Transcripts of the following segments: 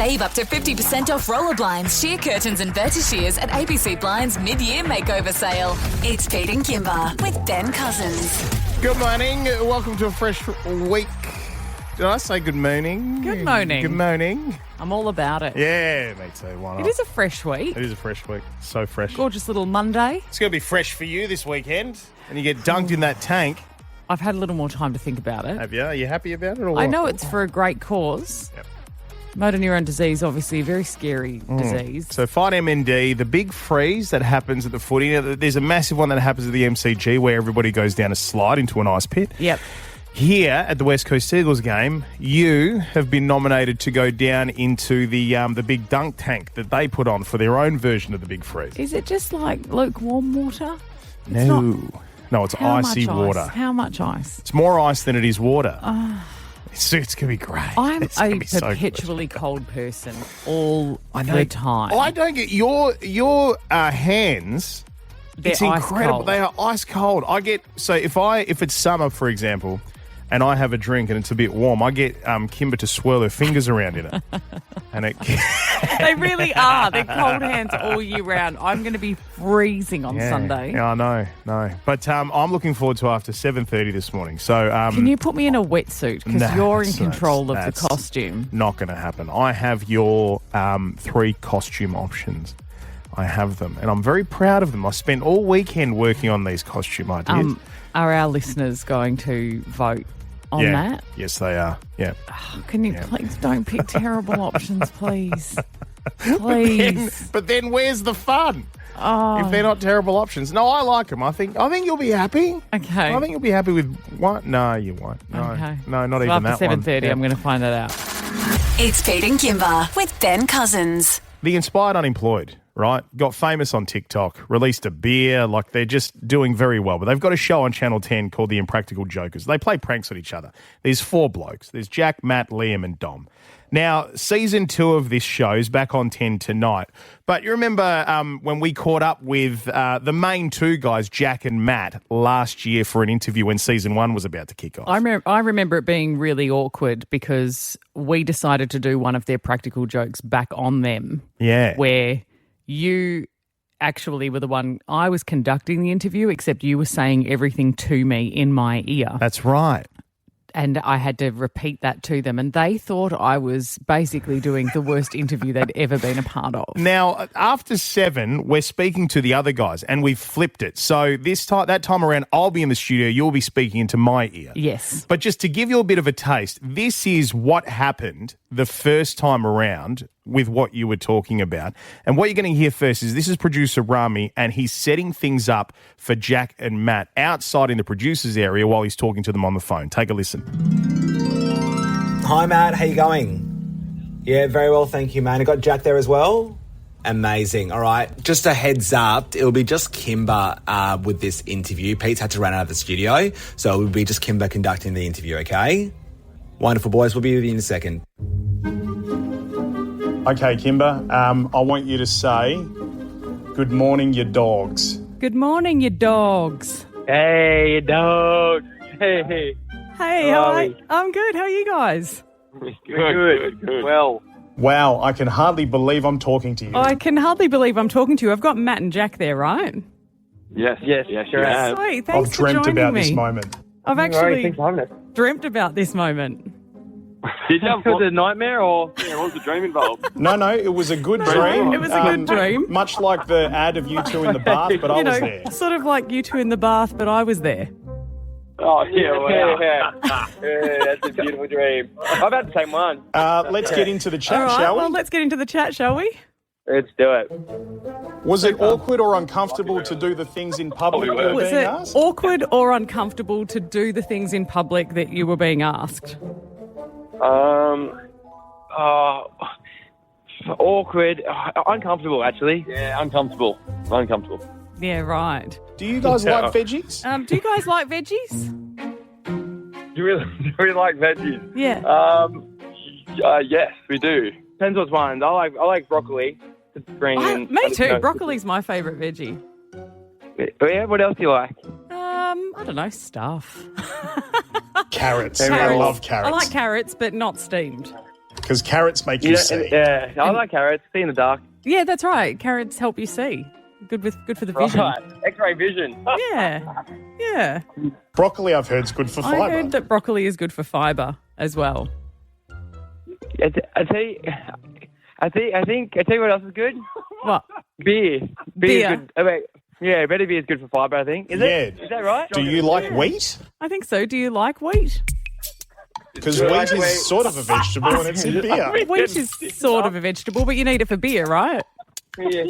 Save up to 50% off roller blinds, sheer curtains and vertishears at ABC Blinds mid-year makeover sale. It's Pete and Kymba with Ben Cousins. Good morning. Welcome to a fresh week. Did I say good morning? Good morning. Good morning. I'm all about it. Yeah, me too. Why not? It is a fresh week. It is a fresh week. So fresh. Gorgeous little Monday. It's going to be fresh for you this weekend. And you get dunked in that tank. I've had a little more time to think about it. Have you? Are you happy about it? Or I what? know it's for a great cause. Yep. Motor neuron disease, obviously a very scary disease. So FightMND, the big freeze that happens at the footy. There's a massive one that happens at the MCG where everybody goes down a slide into an ice pit. Yep. Here at the West Coast Eagles game, you have been nominated to go down into the big dunk tank that they put on for their own version of the big freeze. Is it just like lukewarm water? No, it's icy water. How much ice? It's more ice than it is water. It's going to be great. I'm It's gonna a be so good. perpetually cold person all the time. I don't get your hands. They're It's ice incredible. cold. They are ice cold. If it's summer, for example, and I have a drink and it's a bit warm, I get Kymba to swirl her fingers around in it. And it They really are. They're cold hands all year round. I'm going to be freezing on Sunday. Yeah, I know. No. But I'm looking forward to after 7:30 this morning. So Can you put me in a wetsuit? Because you're in control of the that's costume. Not going to happen. I have your 3 costume options. I have them, and I'm very proud of them. I spent all weekend working on these costume ideas. Are our listeners going to vote on that? Yes, they are. Yeah. Can you please don't pick terrible options, please? Please. But then where's the fun? If they're not terrible options. No, I like them. I think you'll be happy. Okay. I think you'll be happy with what? No, you won't. No, Okay. no, not So even that after one. 7:30, I'm going to find that out. It's Pete and Kymba with Ben Cousins. The Inspired Unemployed, right? Got famous on TikTok, released a beer, like they're just doing very well. But they've got a show on Channel 10 called The Impractical Jokers. They play pranks on each other. There's 4 blokes. There's Jack, Matt, Liam and Dom. Now, season 2 of this show is back on 10 tonight. But you remember when we caught up with the main 2 guys, Jack and Matt, last year for an interview when season 1 was about to kick off? I remember it being really awkward because we decided to do one of their practical jokes back on them. Yeah. Where you actually were the one, I was conducting the interview, except you were saying everything to me in my ear. That's right. And I had to repeat that to them. And they thought I was basically doing the worst interview they'd ever been a part of. Now, after 7, we're speaking to the other guys, and we've flipped it. So that time around, I'll be in the studio, you'll be speaking into my ear. Yes. But just to give you a bit of a taste, this is what happened the first time around with what you were talking about. And what you're going to hear first is this is producer Rami, and he's setting things up for Jack and Matt outside in the producer's area while he's talking to them on the phone. Take a listen. Hi, Matt. How you going? Yeah, very well, thank you, man. I got Jack there as well? Amazing. All right. Just a heads up, it'll be just Kymba with this interview. Pete's had to run out of the studio, so it will be just Kymba conducting the interview, okay? Wonderful, boys. We'll be with you in a second. Okay, Kymba, I want you to say, good morning, you dogs. Good morning, you dogs. Hey, dog. Hey. Hey, how are you? I'm good. How are you guys? Good. Well, Wow, I can hardly believe I'm talking to you. I can hardly believe I'm talking to you. I've got Matt and Jack there, right? yes, you have. Sweet. Thanks I've for dreamt joining about me. this moment. I've All right, actually thanks for having us. dreamt about this moment. Did you have a nightmare or yeah, what was the dream involved? No, it was a good dream. It was a good dream. Much like the ad of you 2 in the bath, but I was there. Sort of like you 2 in the bath, but I was there. Oh, yeah, wow. Yeah, that's a beautiful dream. I've had the same one. Let's get into the chat, All right, shall we? well, let's get into the chat, shall we? Let's do it. Was it awkward or uncomfortable to do the things in public that were Was being it asked? awkward or uncomfortable to do the things in public that you were being asked? Awkward. Uncomfortable, actually. Yeah, uncomfortable. Yeah, right. Do you guys like veggies? Do you guys like veggies? Do you really like veggies? Yeah. Yes, we do. Depends what ones. I like broccoli. It's green. and Me too. no- Broccoli's my favourite veggie. Yeah, what else do you like? I don't know, stuff. Carrots. Carrots. I love carrots. I like carrots, but not steamed. because carrots make you see. Yeah, I like carrots. See in the dark. Yeah, that's right. Carrots help you see. Good for the vision. Right. X-ray vision. Yeah. Broccoli, I've heard, is good for fibre. I heard that broccoli is good for fibre as well. I think what else is good? What? Beer. Beer. Is good. Oh, wait. Yeah, better beer is good for fibre, I think. Is that right? Do you like wheat? I think so. Do you like wheat? Because wheat is sort of a vegetable and it's in beer. Wheat is sort of a vegetable, but you need it for beer, right? Yeah.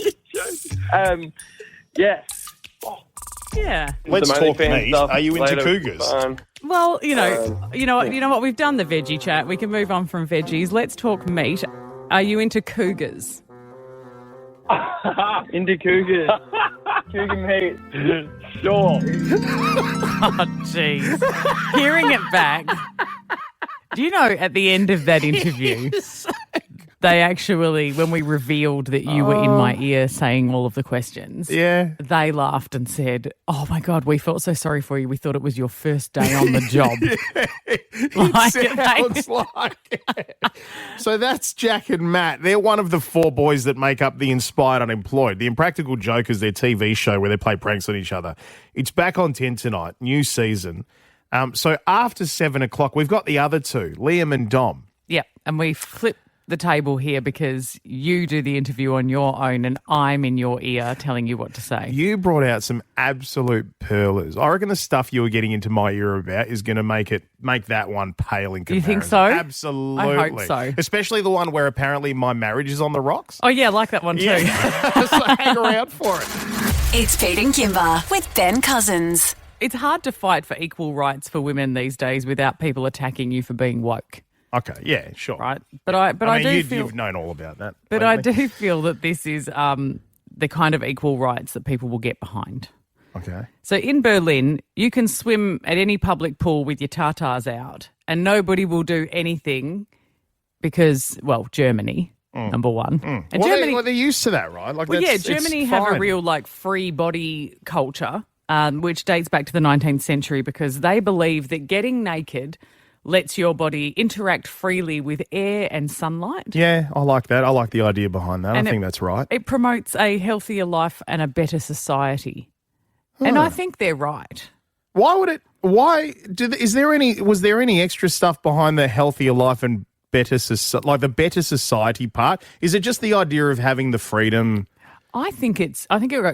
Yes. Yeah. Let's Some talk OnlyFans meat. stuff Are you into later. cougars? Well, you know what? We've done the veggie chat. We can move on from veggies. Let's talk meat. Are you into cougars? Into cougars. Cougar meat. Sure. Oh, jeez. Hearing it back. Do you know at the end of that interview, they actually, when we revealed that you were in my ear saying all of the questions, they laughed and said, "Oh my God, we felt so sorry for you. We thought it was your first day on the job." It sounds like it. So that's Jack and Matt. They're one of the four boys that make up the Inspired Unemployed. The Impractical Jokers, their TV show where they play pranks on each other. It's back on 10 tonight, new season. So after 7 o'clock, we've got the other two, Liam and Dom. Yep, and we flip the table here because you do the interview on your own and I'm in your ear telling you what to say. You brought out some absolute pearlers. I reckon the stuff you were getting into my ear about is going to make that one pale in comparison. You think so? Absolutely. I hope so. Especially the one where apparently my marriage is on the rocks. Oh, yeah, I like that one too. Yeah. So hang around for it. It's Pete and Kymba with Ben Cousins. It's hard to fight for equal rights for women these days without people attacking you for being woke. Okay, yeah, sure. Right. But I do feel you've known all about that. But lately. I do feel that this is the kind of equal rights that people will get behind. Okay. So in Berlin, you can swim at any public pool with your tartars out and nobody will do anything because, well, Germany, number one. And Well, Germany, they're used to that, right? Like, well, that's, Germany it's have a fine. real free body culture, which dates back to the 19th century because they believe that getting naked lets your body interact freely with air and sunlight. Yeah, I like that. I like the idea behind that. And I think that's right. It promotes a healthier life and a better society. And I think they're right. Was there any extra stuff behind the healthier life and better the better society part? Is it just the idea of having the freedom? I think it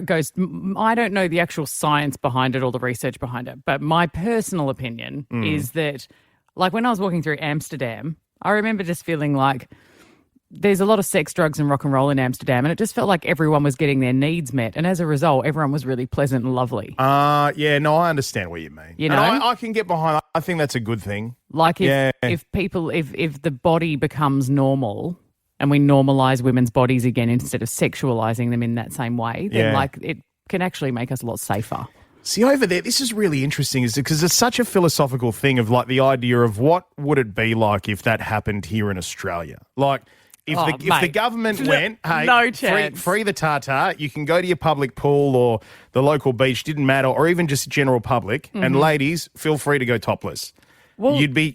goes, I don't know the actual science behind it or the research behind it, but my personal opinion is that, like when I was walking through Amsterdam, I remember just feeling like there's a lot of sex, drugs and rock and roll in Amsterdam and it just felt like everyone was getting their needs met and as a result, everyone was really pleasant and lovely. Yeah, no, I understand what you mean. You know? And I can get behind, I think that's a good thing. Like if the body becomes normal and we normalise women's bodies again instead of sexualising them in that same way, then it can actually make us a lot safer. See, over there, this is really interesting, is because it's such a philosophical thing of like the idea of what would it be like if that happened here in Australia? Like, if the government went, hey, no chance. Free the tartar, you can go to your public pool or the local beach, didn't matter, or even just general public, and ladies, feel free to go topless. Well, you'd be.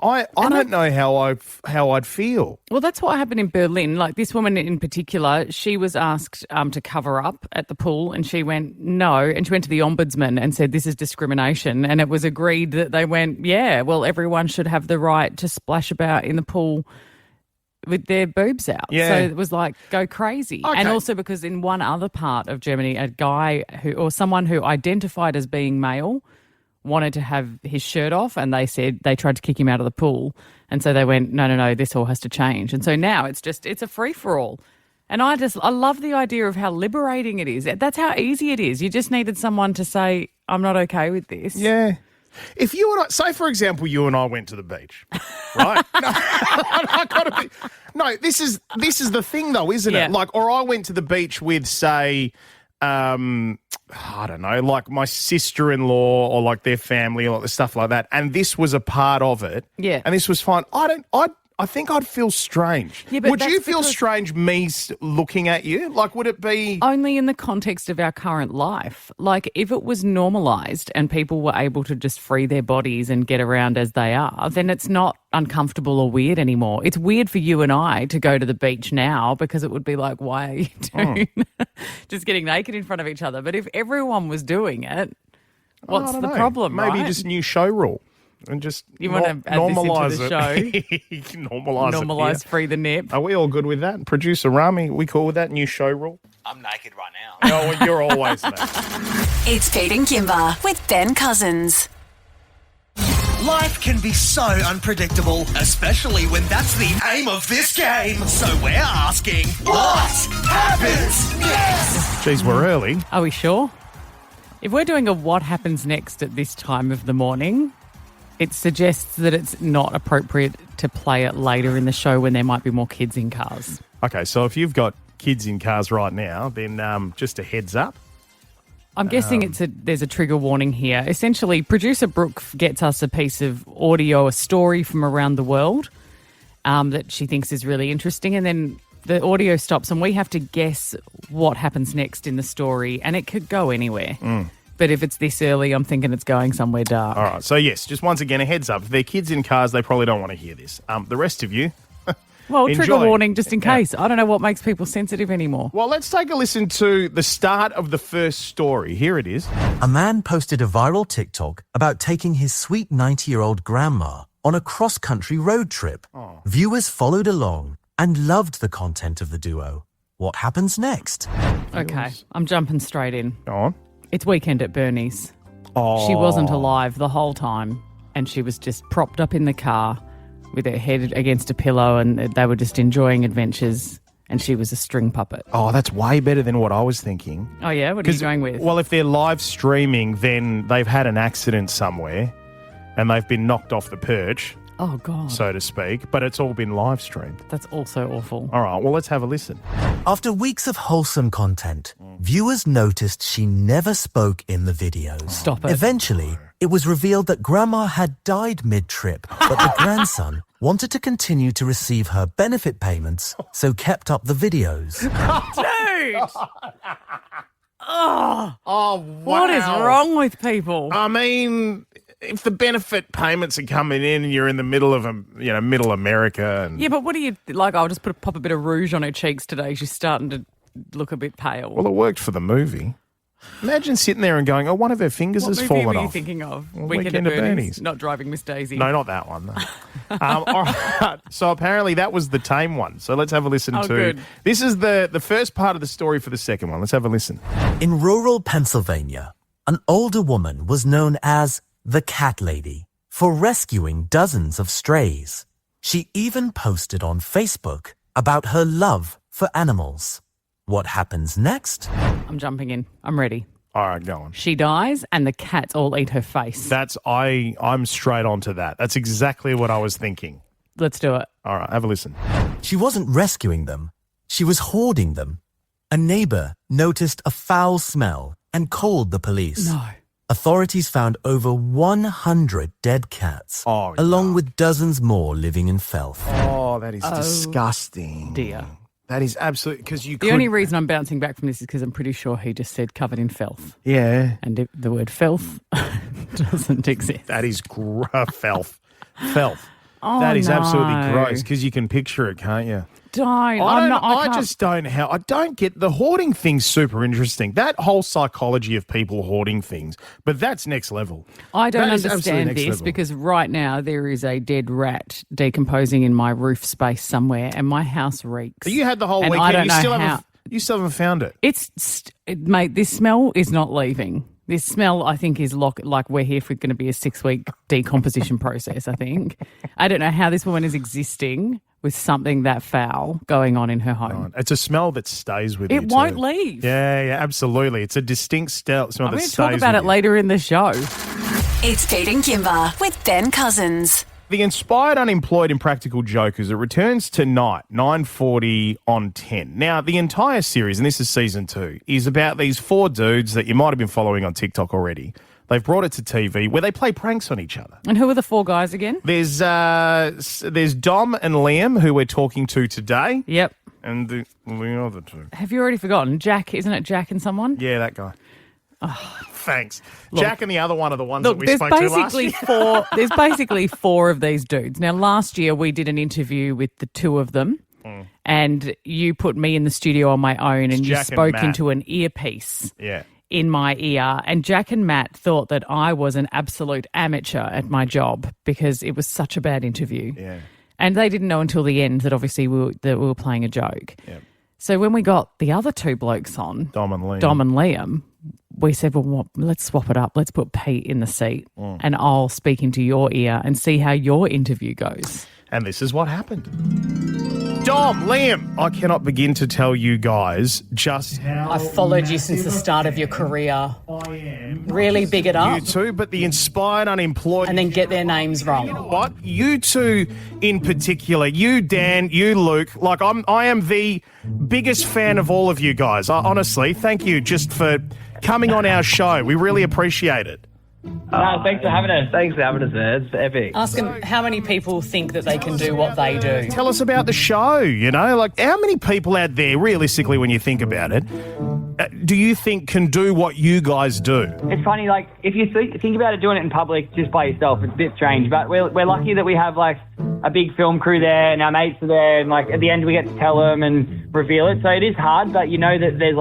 I don't know how I'd feel. Well, that's what happened in Berlin. Like this woman in particular, she was asked to cover up at the pool, and she went no, and she went to the ombudsman and said this is discrimination, and it was agreed that they went, yeah, well, everyone should have the right to splash about in the pool with their boobs out. Yeah. So it was like go crazy, Okay. and also because in one other part of Germany, a guy someone who identified as being male wanted to have his shirt off and they tried to kick him out of the pool. And so they went, no, this all has to change. And so now it's a free-for-all. And I love the idea of how liberating it is. That's how easy it is. You just needed someone to say, I'm not okay with this. Yeah. If you and I, say for example, you and I went to the beach, right? This is the thing though, isn't it? Like, or I went to the beach with, say, I don't know, like my sister-in-law or like their family or like stuff like that, and this was a part of it. Yeah. And this was fine. I think I'd feel strange. Yeah, but would you that's feel because- strange me looking at you? Like, would it be... Only in the context of our current life. Like, if it was normalised and people were able to just free their bodies and get around as they are, then it's not uncomfortable or weird anymore. It's weird for you and I to go to the beach now because it would be like, why are you doing just getting naked in front of each other? But if everyone was doing it, what's the problem, Maybe right? just new show rule. And just You want to add normalise this into the show. Normalise it. Normalise free the nip. Are we all good with that? Producer Rami, we cool with that new show rule? I'm naked right now. Oh, well, you're always naked. It's Pete and Kymba with Ben Cousins. Life can be so unpredictable, especially when that's the aim of this game. So we're asking, what happens next? Geez, we're early. Are we sure? If we're doing a what happens next at this time of the morning, it suggests that it's not appropriate to play it later in the show when there might be more kids in cars. Okay, so if you've got kids in cars right now, then just a heads up. I'm guessing there's a trigger warning here. Essentially, producer Brooke gets us a piece of audio, a story from around the world that she thinks is really interesting, and then the audio stops and we have to guess what happens next in the story, and it could go anywhere. But if it's this early, I'm thinking it's going somewhere dark. All right, so yes, just once again, a heads up. If they're kids in cars, they probably don't want to hear this. The rest of you, Well, enjoy. trigger warning just in Yeah. case. I don't know what makes people sensitive anymore. Well, let's take a listen to the start of the first story. Here it is. A man posted a viral TikTok about taking his sweet 90-year-old grandma on a cross-country road trip. Viewers followed along and loved the content of the duo. What happens next? Okay, I'm jumping straight in. Go on. It's Weekend at Bernie's. Oh. She wasn't alive the whole time, and she was just propped up in the car with her head against a pillow, and they were just enjoying adventures, and she was a string puppet. Oh, that's way better than what I was thinking. Oh, yeah? What are you going with? Well, if they're live streaming, then they've had an accident somewhere and they've been knocked off the perch, Oh, God. so to speak, but it's all been live streamed. That's also awful. All right, well, let's have a listen. After weeks of wholesome content, viewers noticed she never spoke in the videos. Stop it. Eventually, it was revealed that Grandma had died mid-trip, but the grandson wanted to continue to receive her benefit payments, so kept up the videos. Dude! Oh, wow. What is wrong with people? I mean, if the benefit payments are coming in and you're in the middle of, middle America and... Yeah, but what do you... Like, I'll just pop a bit of rouge on her cheeks today. She's starting to look a bit pale. Well, it worked for the movie. Imagine sitting there and going, oh, one of her fingers What has movie fallen were you off. thinking of? Well, Weekend at Bernie's. Not Driving Miss Daisy. No, not that one. No. All right. So apparently that was the tame one. So let's have a listen to... good. This is the first part of the story for the second one. Let's have a listen. In rural Pennsylvania, an older woman was known as the Cat Lady for rescuing dozens of strays. She even posted on Facebook about her love for animals. What happens next? I'm jumping in. I'm ready. All right, go on. She dies and the cats all eat her face. I'm straight onto that. That's exactly what I was thinking. Let's do it. All right, have a listen. She wasn't rescuing them. She was hoarding them. A neighbor noticed a foul smell and called the police. No. Authorities found over 100 dead cats, Oh, along with dozens more living in filth. Oh, that is disgusting. Dear. That is absolutely... Because you The only reason I'm bouncing back from this is because I'm pretty sure he just said covered in filth. Yeah. And the word filth doesn't exist. That is filth. Filth. Oh, That is no. absolutely gross because you can picture it, can't you? Don't. I don't get the hoarding thing's super interesting. That whole psychology of people hoarding things, but that's next level. I don't That is absolutely understand next this level. because right now there is a dead rat decomposing in my roof space somewhere and my house reeks. You had the whole and weekend. I don't you know still how. you still haven't found it. Mate, this smell is not leaving. This smell, I think, is like we're here for going to be a 6-week decomposition process, I think. I don't know how this woman is existing with something that foul going on in her home. It's a smell that stays with you. It won't too. leave. Yeah, absolutely. It's a distinct smell I'm that going to stays talk about with it you. later in the show. It's Pete and Kymba with Ben Cousins. The Inspired Unemployed Impractical Jokers, it returns tonight, 9:40 on 10. Now, the entire series, and this is season 2, is about these 4 dudes that you might have been following on TikTok already. They've brought it to TV where they play pranks on each other. And who are the 4 guys again? There's Dom and Liam, who we're talking to today. Yep. And the other 2. Have you already forgotten? Jack, isn't it Jack and someone? Yeah, that guy. Thanks. Jack and the other one are the ones that we there's spoke to last year. There's basically 4 of these dudes. Now, last year we did an interview with the 2 of them, and you put me in the studio on my own, and you Jack and spoke Matt. into an earpiece. Yeah. In my ear, and Jack and Matt thought that I was an absolute amateur at my job because it was such a bad interview. Yeah. And they didn't know until the end that obviously we were playing a joke. Yep. So when we got the other 2 blokes on, Dom and Liam, we said, well, let's swap it up. Let's put Pete in the seat and I'll speak into your ear and see how your interview goes. And this is what happened. Dom, Liam, I cannot begin to tell you guys just how I've followed you since the start of your career. Really big it up. you two, but the inspired unemployed. And then get their names wrong. What? You two in particular, you, Dan, you, Luke, like I am the biggest fan of all of you guys. Honestly, thank you just for coming on our show. We really appreciate it. No, thanks for having us. Thanks for having us, man. It's epic. Ask them how many people think that they can do what they do. Tell us about the show, like how many people out there, realistically, when you think about it, do you think can do what you guys do? It's funny, like, if you think about it, doing it in public just by yourself, it's a bit strange. But we're lucky that we have, like, a big film crew there and our mates are there. And, like, at the end we get to tell them and reveal it. So it is hard, but you know that there's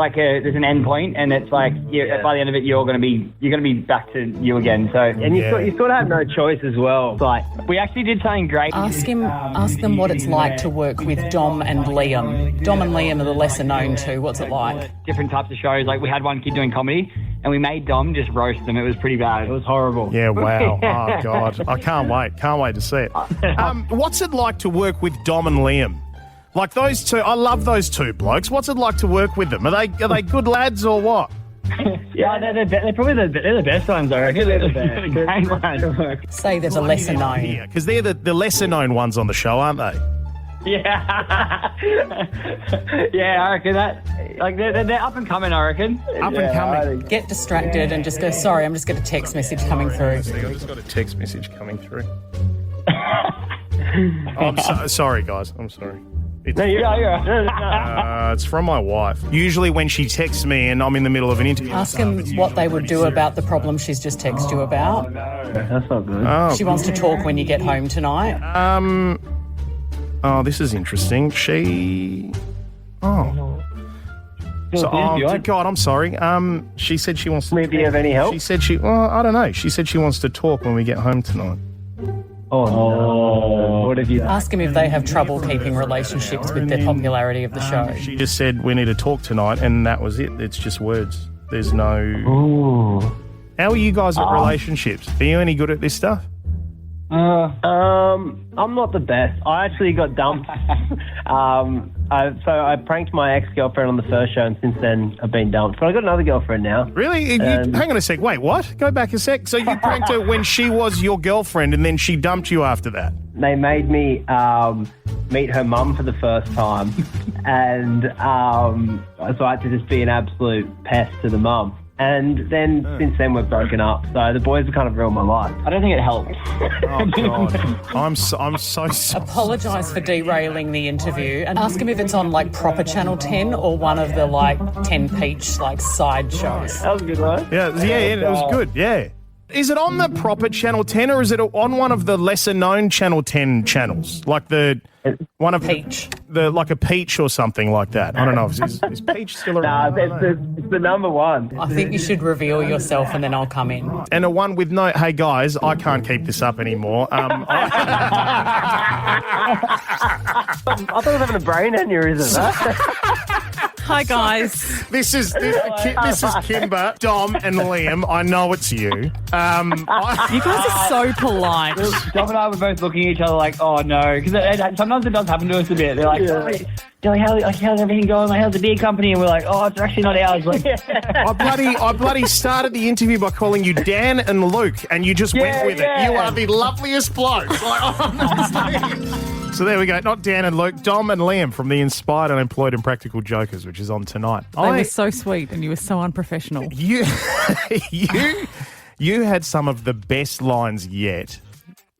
an end point and it's like, by the end of it, you're going to be back to you again. So, and you sort of have no choice as well. Like, we actually did something great. Ask them what it's like to work with Dom and Liam. Dom and Liam are the lesser known two. What's it like? Different types of shows. Like, we had one kid doing comedy and we made Dom just roast them. It was pretty bad. It was horrible. Yeah, wow. Oh, God. I can't wait. Can't wait to see it. What's it like to work with Dom and Liam? Like those two, I love those 2 blokes. What's it like to work with them? Are they good lads or what? Yeah, they're probably the best ones, I reckon. They're the best. Great ones. Say they're the lesser known. Yeah, because they're the lesser known ones on the show, aren't they? Yeah. Yeah, I reckon that. Like, they're up and coming, I reckon. Up and coming. Get distracted and just go, sorry, I'm just getting a text message coming through. See, I just got a text message coming through. I'm sorry, guys. I'm sorry. No, you're right. It's from my wife. Usually when she texts me and I'm in the middle of an interview. Ask them what they would do about the problem she's just texted you about. That's not good. Oh, She wants to talk when you get home tonight. oh, this is interesting. God, I'm sorry. She said she wants to... Maybe you have any help? She said I don't know. She said she wants to talk when we get home tonight. Oh, no. What have you... Ask them if they have trouble keeping relationships with the popularity of the show. She just said we need to talk tonight, and that was it. It's just words. There's no... Ooh. How are you guys at relationships? Are you any good at this stuff? I'm not the best. I actually got dumped. So I pranked my ex-girlfriend on the first show, and since then I've been dumped. But I got another girlfriend now. Really? Hang on a sec. Wait, what? Go back a sec. So you pranked her when she was your girlfriend, and then she dumped you after that? They made me meet her mum for the first time, and so I had to just be an absolute pest to the mum. And then since then we've broken up. So the boys have kind of ruined my life. I don't think it helps. Oh, God. I'm so sorry. Apologise for derailing the interview and ask him if it's on like proper Channel 10 or one of the like 10 Peach like side shows. That was a good one. Yeah, it was good, yeah. Is it on the proper Channel 10 or is it on one of the lesser known Channel 10 channels? Like the one of Peach. Like a Peach or something like that. I don't know. Is Peach still around? It's the number one. I think you should reveal yourself and then I'll come in. And a one with no, hey guys, I can't keep this up anymore. I thought I was having a brain aneurysm. Hi guys. This is Kymba, Dom, and Liam. I know it's you. You guys are so polite. Dom and I were both looking at each other like, oh no, because sometimes it does happen to us a bit. They're like, how's everything going? Like, how's the beer company? And we're like, oh, it's actually not ours. Like, I bloody started the interview by calling you Dan and Luke, and you just went with it. You are the loveliest blokes. Like, honestly. So there we go. Not Dan and Luke, Dom and Liam from the Inspired, Unemployed and Practical Jokers, which is on tonight. They were so sweet and you were so unprofessional. You had some of the best lines yet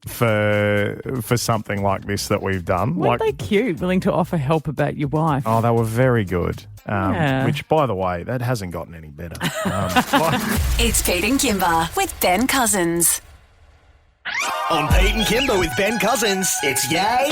for something like this that we've done. Weren't they cute? Willing to offer help about your wife. Oh, they were very good. Yeah. Which, by the way, that hasn't gotten any better. It's Pete and Kymba with Ben Cousins. On Pete and Kymba with Ben Cousins, it's yay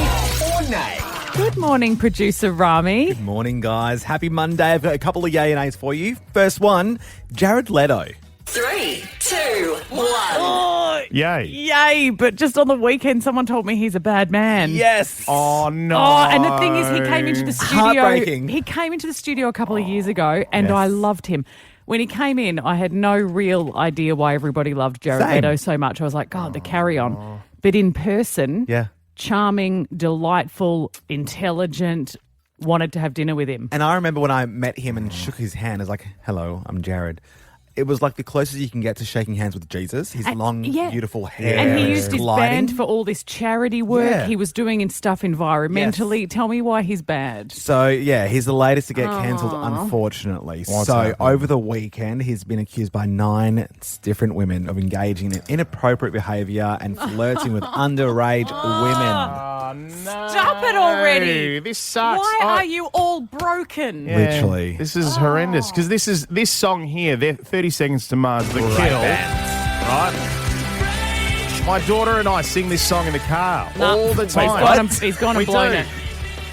or nay. Good morning, producer Rami. Good morning, guys. Happy Monday. I've got a couple of yay and nays for you. First one, Jared Leto. 3, 2, 1. Yay. Yay, but just on the weekend, someone told me he's a bad man. Yes. Oh, no. Oh, and the thing is, he came into the studio. Heartbreaking. He came into the studio a couple of years ago, and I loved him. When he came in, I had no real idea why everybody loved Jared Same. Leto so much. I was like, God, the carry on. But in person, charming, delightful, intelligent, wanted to have dinner with him. And I remember when I met him and shook his hand, I was like, hello, I'm Jared. It was like the closest you can get to shaking hands with Jesus. His long, beautiful hair. And he used his gliding. band for all this charity work. Yeah. He was doing stuff environmentally. Yes. Tell me why he's bad. So, he's the latest to get cancelled, unfortunately. What's so, happened? over the weekend, he's been accused by 9 different women of engaging in inappropriate behaviour and flirting with underage women. Oh, no. Stop it already. This sucks. Why are you all broken? Yeah, Literally. This is horrendous because this song here, 30 Seconds to Mars, The Kill. Right? My daughter and I sing this song in the car all the time. He's gone and blown it.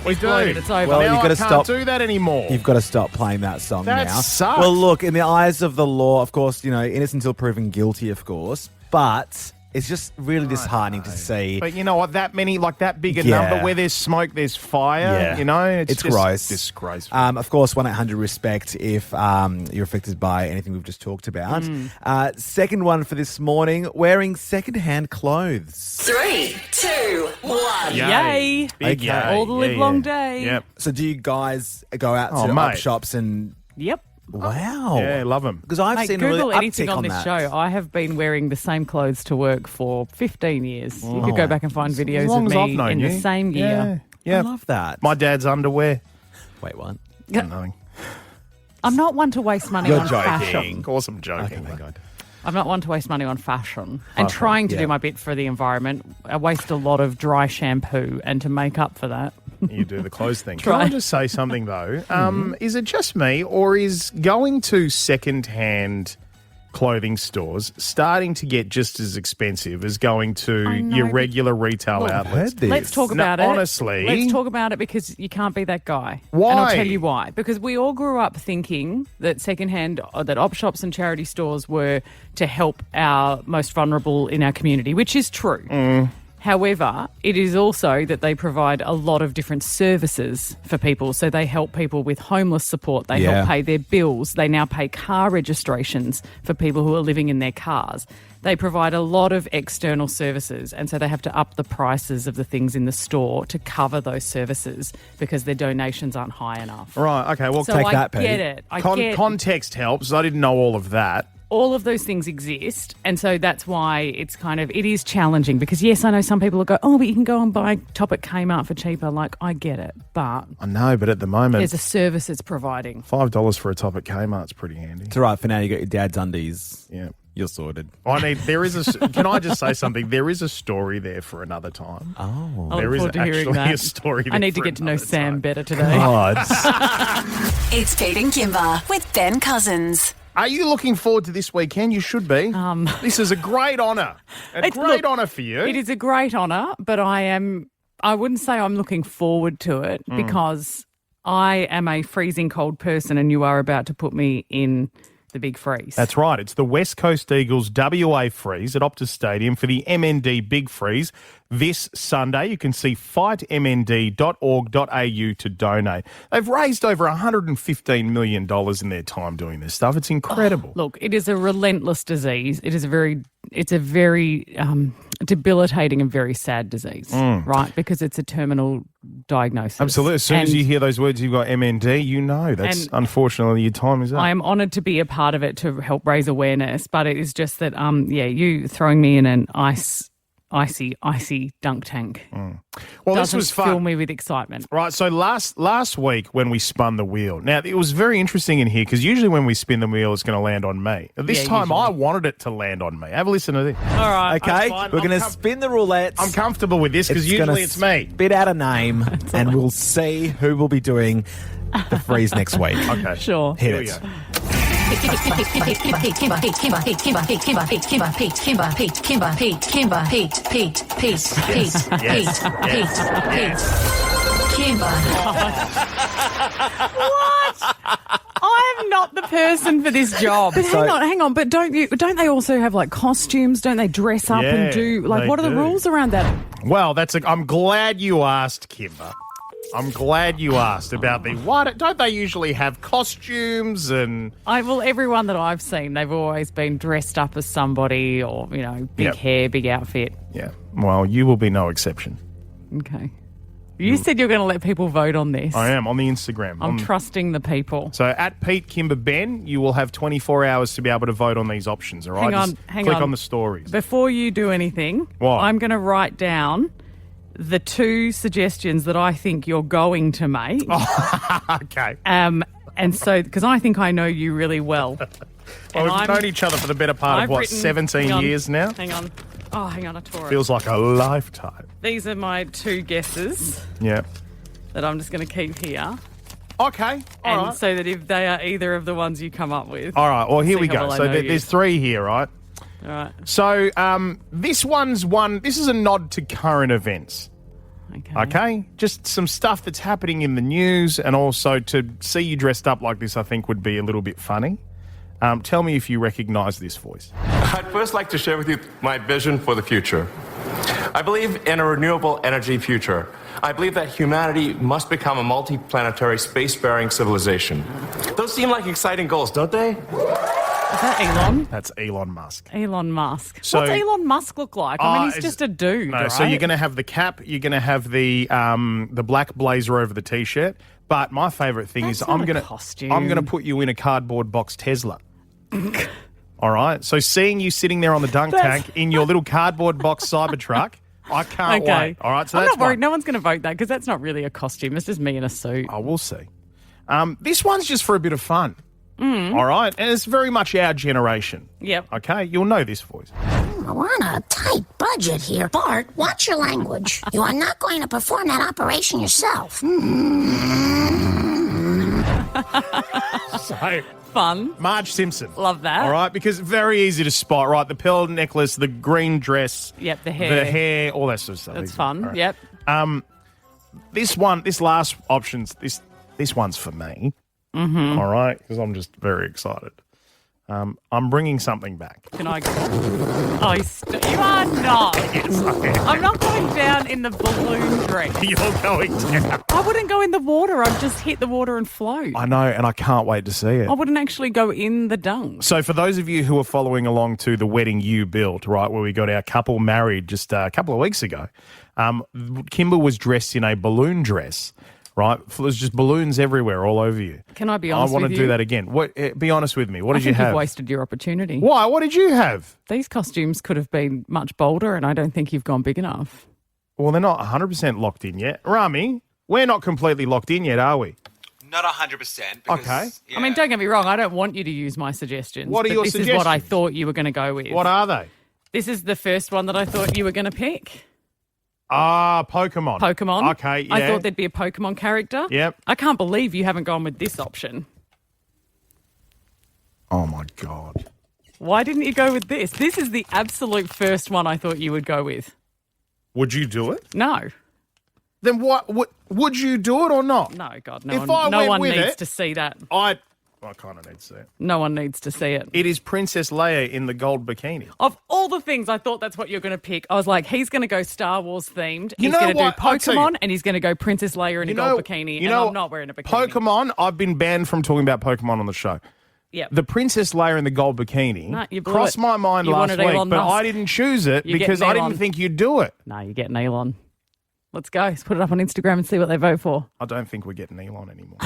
We He's blown do. it. It's over. Well, Now you've got I to can't stop. do that anymore. You've got to stop playing that song That now. sucks. Well, look, in the eyes of the law, of course, innocent until proven guilty, of course. But it's just really disheartening to see. But you know what? That many, like that big a Yeah. number where there's smoke, there's fire. Yeah. It's It's just gross. disgraceful. Of course, 1-800-RESPECT if you're affected by anything we've just talked about. Second one for this morning, wearing second-hand clothes. 3, 2, 1. Yay. Big Okay. yay. All the live long day. Yep. So do you guys go out Oh, to mate. up shops and... Yep. Wow. Yeah, love them. Because I've Mate, seen Google a really anything uptick on this that. show. I have been wearing the same clothes to work for 15 years. You could go back and find videos long of as I've me known in you. the same year. Yeah. I love that. My dad's underwear. Wait, what? Knowing. I'm not one to waste money You're on joking. fashion. Of course I'm joking. Okay, thank God. I'm not one to waste money on fashion and trying to yeah. do my bit for the environment. I waste a lot of dry shampoo, and to make up for that, You do the clothes thing. Can Try. I just say something, though? Is it just me, or is going to second-hand clothing stores starting to get just as expensive as going to your regular retail outlets? heard this. let's talk No, about it. honestly. Let's talk about it because you can't be that guy. Why? And I'll tell you why. Because we all grew up thinking that secondhand, that op shops and charity stores were to help our most vulnerable in our community, which is true. However, it is also that they provide a lot of different services for people. So they help people with homeless support. They Yeah. help pay their bills. They now pay car registrations for people who are living in their cars. They provide a lot of external services, and so they have to up the prices of the things in the store to cover those services because their donations aren't high enough. Right, okay, well, So take I that, Pete. get it. I get context helps. I didn't know all of that. all of those things exist, and so that's why it is challenging because, yes, I know some people will go, oh, but you can go and buy top at Kmart for cheaper. Like, I get it, but I know, but at the moment, there's a service it's providing. $5 for a top at Kmart's pretty handy. It's all right. For now, you got your dad's undies. Yeah. You're sorted. Can I just say something? There is a story there for another time. Oh. I There look is forward to hearing actually that. a story I there need to for get to know another Sam time. better today. God. It's Pete and Kymba with Ben Cousins. Are you looking forward to this weekend? You should be. This is a great honour. Look, Honour for you. It is a great honour, but I wouldn't say I'm looking forward to it because I am a freezing cold person and you are about to put me in the big freeze. That's right. It's the West Coast Eagles WA Freeze at Optus Stadium for the MND Big Freeze this Sunday. You can see fightmnd.org.au to donate. They've raised over $115 million in their time doing this stuff. It's incredible. Look, it is a relentless disease. It's a very debilitating and very sad disease, right? Because it's a terminal diagnosis. Absolutely. As soon as And you hear those words, you've got MND, you know that's And unfortunately your time is up. I am honoured to be a part of it to help raise awareness, but it is just that, you throwing me in an ice icy dunk tank. Well, Doesn't this was fun. fill me with excitement. Right, so last week when we spun the wheel, now it was very interesting in here because usually when we spin the wheel, it's going to land on me. This time usually. I wanted it to land on me. Have a listen to this. All right. Okay, fine. we're I'm going to spin the roulette. I'm comfortable with this because usually it's me. Spit out a name, and we'll see who will be doing the freeze next week. Okay, Sure. Hit Here we it. go. I am not the person for this job. But hang on. But don't they also have like costumes? Don't they dress up and do like? they What are the do. rules around that? Well, I'm glad you asked, Kymba. I'm glad you asked about the what. Don't they usually have costumes and? Everyone that I've seen, they've always been dressed up as somebody, or big Yep. hair, big outfit. Yeah. Well, you will be no exception. Okay. You said you're going to let people vote on this. I am on the Instagram. I'm trusting the people. So at Pete Kymba Ben, you will have 24 hours to be able to vote on these options. All right. Hang Click on. on the stories. Before you do anything, What? I'm going to write down the 2 suggestions that I think you're going to make. Okay. And so, because I think I know you really well. Well, we've known each other for the better part of, 17 years now? Hang on. Oh, hang on, I tore it. Feels like a lifetime. These are my 2 guesses Yeah. that I'm just going to keep here. Okay. All And right. so that if they are either of the ones you come up with. All right. Well, here see we how go. well I So know you. there's 3 here, right? All right. So this one's one. This is a nod to current events. Okay? Just some stuff that's happening in the news, and also to see you dressed up like this, I think would be a little bit funny. Tell me if you recognise this voice. I'd first like to share with you my vision for the future. I believe in a renewable energy future. I believe that humanity must become a multi-planetary space-faring civilization. Those seem like exciting goals, don't they? Is that Elon? That's Elon Musk. Elon Musk. So- What's Elon Musk look like? I mean, he's just a dude, No, right? so you're going to have the cap, you're going to have the black blazer over the t-shirt. But my favourite thing That's is not I'm a going costume. to put you in a cardboard box Tesla. All right. So seeing you sitting there on the dunk tank in your little cardboard box Cybertruck, I can't Okay. wait. All right. So I'm that's not worried. one. No one's going to vote that because that's not really a costume. It's just me in a suit. Oh, we'll see. This one's just for a bit of fun. All right. And it's very much our generation. Yep. Okay. You'll know this voice. We're on a tight budget here. Bart, watch your language. You are not going to perform that operation yourself. So, Fun. Marge Simpson. Love that. All right. Because very easy to spot, right? The pearl necklace, the green dress. Yep, the hair. The hair, all that sort of stuff. That's Easy. fun. All right. Yep. This last options, this one's for me. Mm-hmm. All right, because I'm just very excited. I'm bringing something back. Can I go? Oh, you are not. Yes, I am. I'm not going down in the balloon dress. You're going down. I wouldn't go in the water. I'd just hit the water and float. I know, and I can't wait to see it. I wouldn't actually go in the dunk. So for those of you who are following along to the wedding you built, right, where we got our couple married just a couple of weeks ago, Kymba was dressed in a balloon dress. Right, there's just balloons everywhere, all over you. Can I be honest I want with to you? do that again. Be honest with me. What did I you think have? you've wasted your opportunity. Why? What did you have? These costumes could have been much bolder, and I don't think you've gone big enough. Well, they're not 100% locked in yet. Rami, we're not completely locked in yet, are we? Not 100%. Okay. Yeah. I mean, don't get me wrong. I don't want you to use my suggestions. What are but your this is what I suggestions? thought you were going to go with. What are they? This is the first one that I thought you were going to pick. Pokemon. Pokemon. Okay, yeah. I thought there'd be a Pokemon character. Yep. I can't believe you haven't gone with this option. Oh, my God. Why didn't you go with this? This is the absolute first one I thought you would go with. Would you do it? No. Then what? Would you do it or not? No, God, If no I one, no went one with needs it- to see that. I kind of need to see it. No one needs to see it. It is Princess Leia in the gold bikini. Of all the things, I thought that's what you're going to pick. I was like, he's going to go Star Wars themed. You He's know going to do what? I'll tell you. Pokemon, and he's going to go Princess Leia in a gold bikini. And I'm not wearing a bikini. Pokemon, I've been banned from talking about Pokemon on the show. Yep. The Princess Leia in the gold bikini Nah, you blew crossed it. my mind You last wanted week, Elon but Musk. I didn't choose it You're because getting I didn't Elon. think you'd do it. No, you're getting Elon. Let's go. Let's put it up on Instagram and see what they vote for. I don't think we're getting Elon anymore.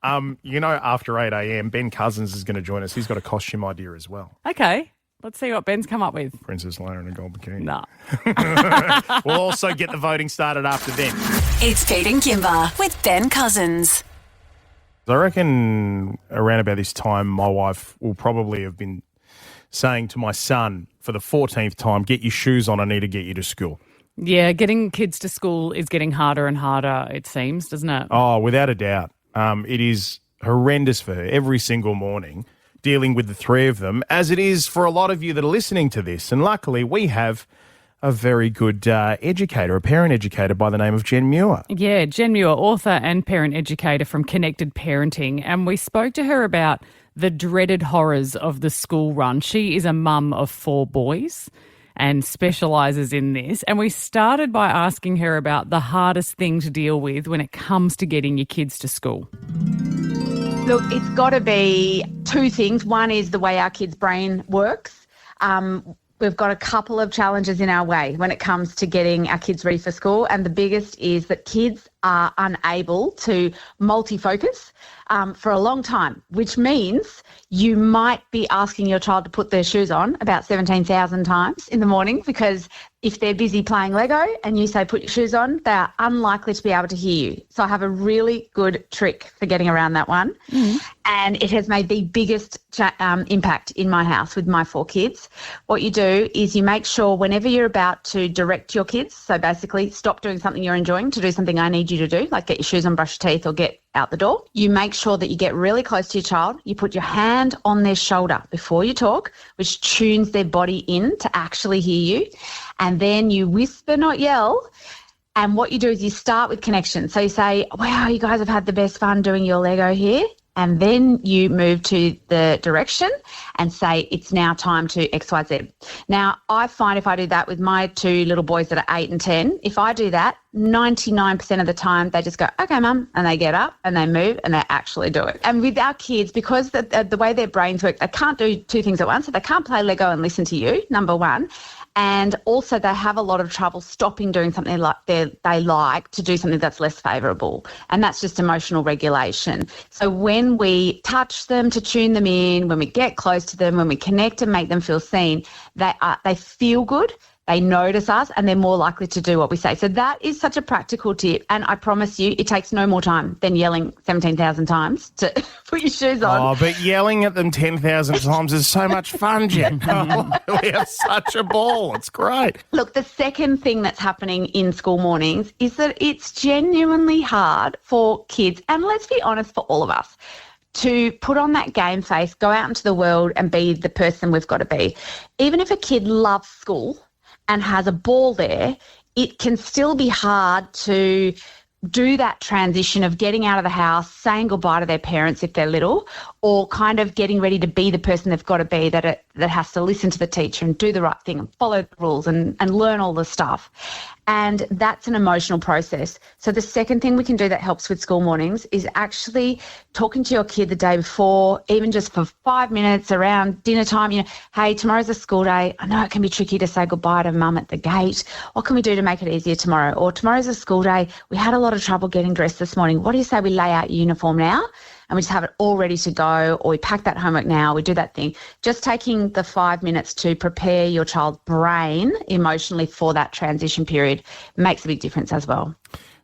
After 8 a.m., Ben Cousins is going to join us. He's got a costume idea as well. Okay. Let's see what Ben's come up with. Princess Leia in a gold bikini. Nah. We'll also get the voting started after then. It's Pete and Kymba with Ben Cousins. I reckon around about this time, my wife will probably have been saying to my son for the 14th time, get your shoes on, I need to get you to school. Yeah, getting kids to school is getting harder and harder, it seems, doesn't it? Oh, without a doubt. It is horrendous for her every single morning, dealing with the three of them, as it is for a lot of you that are listening to this. And luckily, we have a very good educator, a parent educator by the name of Jen Muir. Yeah, Jen Muir, author and parent educator from Connected Parenting. And we spoke to her about the dreaded horrors of the school run. She is a mum of 4 boys and specialises in this. And we started by asking her about the hardest thing to deal with when it comes to getting your kids to school. Look, it's got to be 2 things. One is the way our kids' brain works. We've got a couple of challenges in our way when it comes to getting our kids ready for school. And the biggest is that kids are unable to multi-focus for a long time, which means you might be asking your child to put their shoes on about 17,000 times in the morning, because if they're busy playing Lego and you say put your shoes on, they are unlikely to be able to hear you. So I have a really good trick for getting around that one. And it has made the biggest impact in my house with my 4 kids. What you do is you make sure whenever you're about to direct your kids, so basically stop doing something you're enjoying to do something I need you to do, like get your shoes on, brush your teeth or get out the door. You make sure that you get really close to your child. You put your hand on their shoulder before you talk, which tunes their body in to actually hear you. And then you whisper, not yell. And what you do is you start with connection. So you say, wow, you guys have had the best fun doing your Lego here. And then you move to the direction and say, it's now time to X, Y, Z. Now, I find if I do that with my 2 little boys that are 8 and 10, if I do that, 99% of the time they just go, okay, Mum, and they get up and they move and they actually do it. And with our kids, because the way their brains work, they can't do 2 things at once. So they can't play Lego and listen to you, number one. And also they have a lot of trouble stopping doing something like they like to do something that's less favourable. And that's just emotional regulation. So when we touch them to tune them in, when we get close to them, when we connect and make them feel seen, they feel good. They notice us and they're more likely to do what we say. So that is such a practical tip. And I promise you, it takes no more time than yelling 17,000 times to put your shoes on. Oh, but yelling at them 10,000 times is so much fun, Jen. We have such a ball. It's great. Look, the second thing that's happening in school mornings is that it's genuinely hard for kids, and let's be honest, for all of us, to put on that game face, go out into the world and be the person we've got to be. Even if a kid loves school and has a ball there, it can still be hard to do that transition of getting out of the house, saying goodbye to their parents if they're little, or kind of getting ready to be the person they've got to be that has to listen to the teacher and do the right thing and follow the rules and learn all the stuff. And that's an emotional process. So the second thing we can do that helps with school mornings is actually talking to your kid the day before, even just for 5 minutes around dinner time. You know, hey, tomorrow's a school day. I know it can be tricky to say goodbye to Mum at the gate. What can we do to make it easier tomorrow? Or tomorrow's a school day. We had a lot of trouble getting dressed this morning. What do you say we lay out your uniform now? And we just have it all ready to go, or we pack that homework now, we do that thing. Just taking the 5 minutes to prepare your child's brain emotionally for that transition period makes a big difference as well.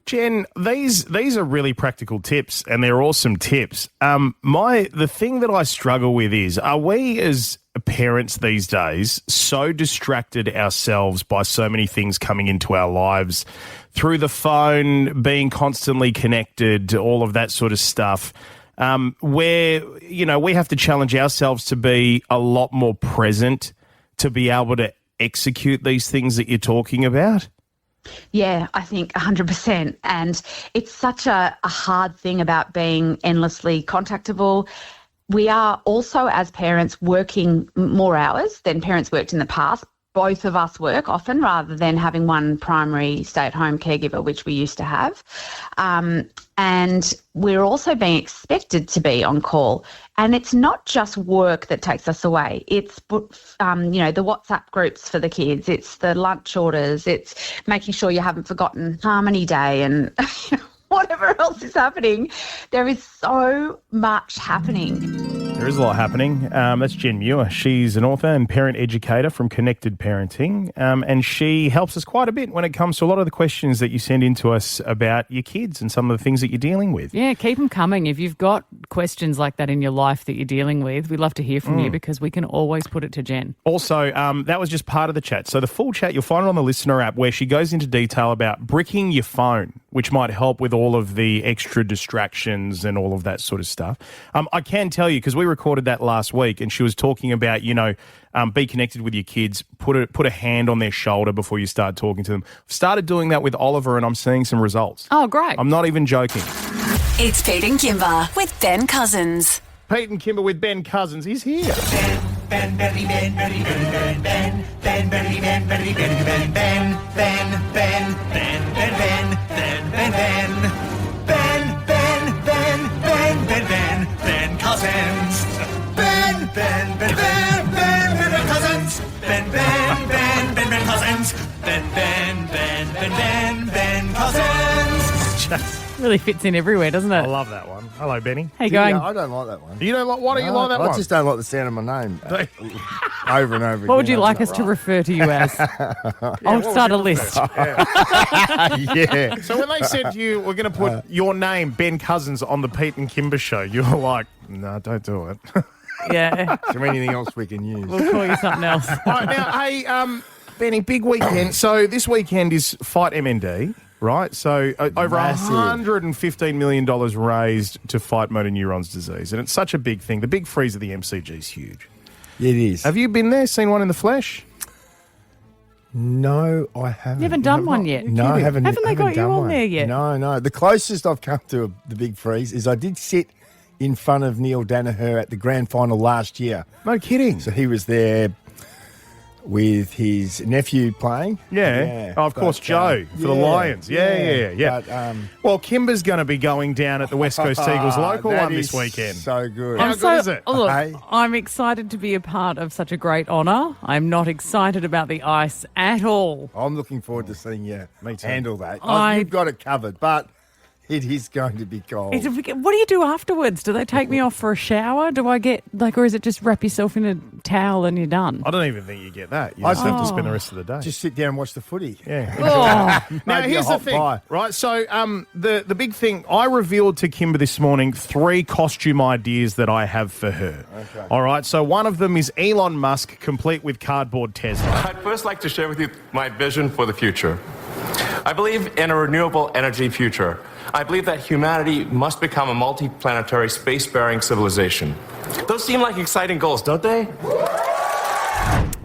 Jen, these are really practical tips, and they're awesome tips. The thing that I struggle with is, are we as parents these days so distracted ourselves by so many things coming into our lives through the phone, being constantly connected, all of that sort of stuff, where, you know, we have to challenge ourselves to be a lot more present to be able to execute these things that you're talking about? Yeah, I think 100%. And it's such a hard thing about being endlessly contactable. We are also, as parents, working more hours than parents worked in the past. Both of us work often rather than having one primary stay-at-home caregiver, which we used to have. And we're also being expected to be on call. And it's not just work that takes us away. It's, the WhatsApp groups for the kids. It's the lunch orders. It's making sure you haven't forgotten Harmony Day and whatever else is happening. There is so much happening. There is a lot happening. That's Jen Muir. She's an author and parent educator from Connected Parenting, and she helps us quite a bit when it comes to a lot of the questions that you send in to us about your kids and some of the things that you're dealing with. Yeah, keep them coming. If you've got questions like that in your life that you're dealing with, we'd love to hear from you because we can always put it to Jen. Also, that was just part of the chat. So the full chat, you'll find it on the listener app where she goes into detail about bricking your phone, which might help with all of the extra distractions and all of that sort of stuff. I can tell you, because we recorded that last week, and she was talking about, be connected with your kids, put a hand on their shoulder before you start talking to them. I've started doing that with Oliver, and I'm seeing some results. Oh, great. I'm not even joking. It's Pete and Kymba with Ben Cousins. Pete and Kymba with Ben Cousins. He's here. Ben, Benny, Ben, Benny, Ben, Ben, Ben, Ben, Benny, Ben, Benny, Ben, Ben, Ben, Ben, Ben, Ben, Ben, Ben, Ben, Ben, Ben, Ben, Ben, Ben, Ben, Ben, Ben Cousins. Ben, Ben, Ben, Ben, Ben, Ben, Ben Cousins. Ben, Ben, Ben, Ben, Ben Cousins. Ben, Ben, Ben, Ben, Ben, Ben Cousins. Really fits in everywhere, doesn't it? I love that one. Hello, Benny. How you going? I don't like that one. You don't like? Why don't you like that one? I just don't like the sound of my name over and over again. What would you like us to refer to you as? I'll start a list. Yeah. So when they said to you, we're going to put your name, Ben Cousins, on the Pete and Kymba show, you were like, no, don't do it. Yeah. Is there anything else we can use? We'll call you something else. All right, now, hey, Benny, big weekend. So this weekend is FightMND, right? So over $115 million raised to fight motor neurons disease. And it's such a big thing. The big freeze of the MCG is huge. It is. Have you been there, seen one in the flesh? No, I haven't. You haven't done one yet? No, I haven't. Haven't they got you on there yet? No. The closest I've come to the big freeze is I did sit in front of Neil Danaher at the grand final last year. No kidding. So he was there with his nephew playing. Yeah. Oh, of course, Joe for the Lions. Yeah. But, well, Kymba's going to be going down at the West Coast Eagles local one this weekend. So good. How good is it? Look, Hey. I'm excited to be a part of such a great honour. I'm not excited about the ice at all. I'm looking forward to seeing you handle that. I- You've got it covered, but it is going to be cold. What do you do afterwards? Do they take me off for a shower? Do I get, or is it just wrap yourself in a towel and you're done? I don't even think you get that. You just have to spend the rest of the day. Just sit down and watch the footy. Yeah. Oh. Now, Maybe here's a the hot thing, pie. right? So the big thing, I revealed to Kymba this morning 3 costume ideas that I have for her. Okay. All right, so one of them is Elon Musk, complete with cardboard Tesla. I'd first like to share with you my vision for the future. I believe in a renewable energy future. I believe that humanity must become a multi-planetary space-faring civilization. Those seem like exciting goals, don't they?